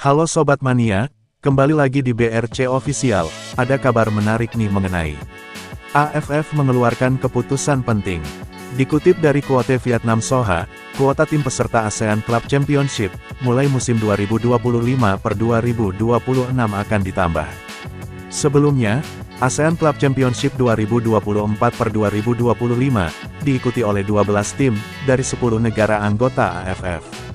Halo Sobat Mania, kembali lagi di BRC Official. Ada kabar menarik nih mengenai AFF mengeluarkan keputusan penting. Dikutip dari Kuote Vietnam Soha, kuota tim peserta ASEAN Club Championship, mulai musim 2025-2026 akan ditambah. Sebelumnya, ASEAN Club Championship 2024-2025, diikuti oleh 12 tim, dari 10 negara anggota AFF.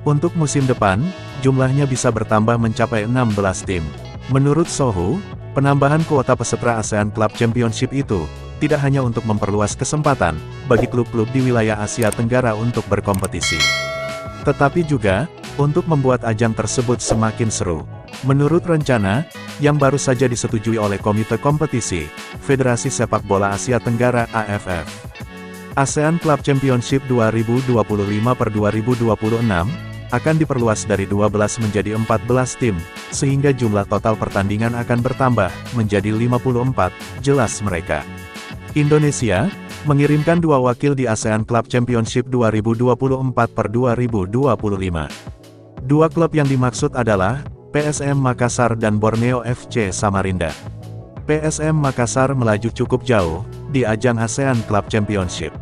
Untuk musim depan, jumlahnya bisa bertambah mencapai 16 tim. Menurut Sohu, penambahan kuota peserta ASEAN Club Championship itu, tidak hanya untuk memperluas kesempatan, bagi klub-klub di wilayah Asia Tenggara untuk berkompetisi, tetapi juga, untuk membuat ajang tersebut semakin seru. Menurut rencana, yang baru saja disetujui oleh Komite Kompetisi, Federasi Sepak Bola Asia Tenggara AFF. ASEAN Club Championship 2025-2026, akan diperluas dari 12 menjadi 14 tim, sehingga jumlah total pertandingan akan bertambah, menjadi 54, jelas mereka. Indonesia, mengirimkan 2 wakil di ASEAN Club Championship 2024-2025. 2 klub yang dimaksud adalah, PSM Makassar dan Borneo FC Samarinda. PSM Makassar melaju cukup jauh, di ajang ASEAN Club Championship.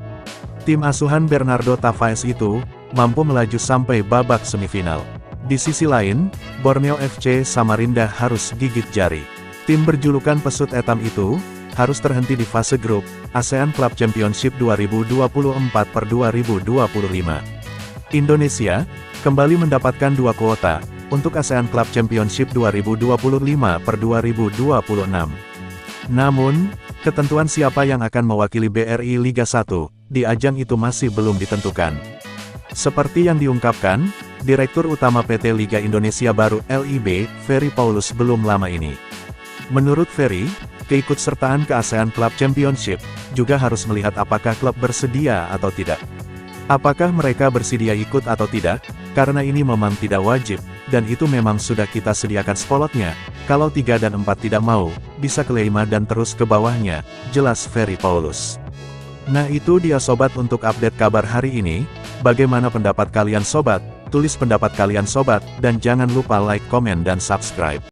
Tim asuhan Bernardo Tavares itu, mampu melaju sampai babak semifinal. Di sisi lain, Borneo FC Samarinda harus gigit jari. Tim berjulukan pesut etam itu, harus terhenti di fase grup, ASEAN Club Championship 2024-2025. Indonesia, kembali mendapatkan 2 kuota, untuk ASEAN Club Championship 2025-2026. Namun, ketentuan siapa yang akan mewakili BRI Liga 1, di ajang itu masih belum ditentukan. Seperti yang diungkapkan, Direktur Utama PT Liga Indonesia Baru (LIB), Ferry Paulus belum lama ini. Menurut Ferry, keikutsertaan ke ASEAN Club Championship, juga harus melihat apakah klub bersedia atau tidak. Apakah mereka bersedia ikut atau tidak, karena ini memang tidak wajib, dan itu memang sudah kita sediakan spotnya. Kalau 3 dan 4 tidak mau, bisa ke 5 dan terus ke bawahnya, jelas Ferry Paulus. Nah itu dia sobat untuk update kabar hari ini. Bagaimana pendapat kalian sobat? Tulis pendapat kalian sobat, dan jangan lupa like, komen dan subscribe.